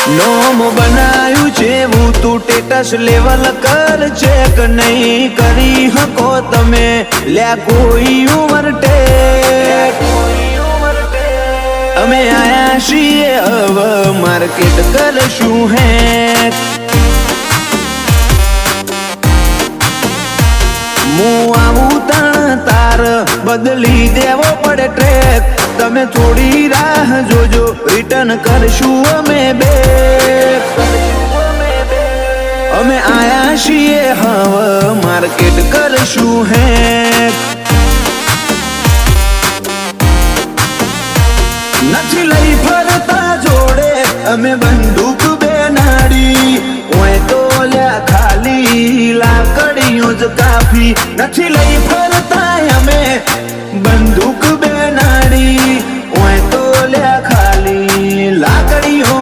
નોમ બનાયું છે હું તું ટેટસ લેવલ કર ચેક નહીં કરી હકો તમે લ્યા કોઈ ઉમર ટેક અમે આયા છીએ હવે માર્કેટ કરશું હેક હું આવું તણ તાર બદલી દેવો પડે ટ્રેક તમે થોડી રાહ જોજો રિટર્ન કરશું અમે બેક અમે આયા છીએ હવે માર્કેટ કરશું હેક નથી લઈ ફરતા જોડે અમે બંદૂક બે નાડી ઓય તો લ્યા ખાલી લાકડીઓ જ કાફી નથી લઈ ફર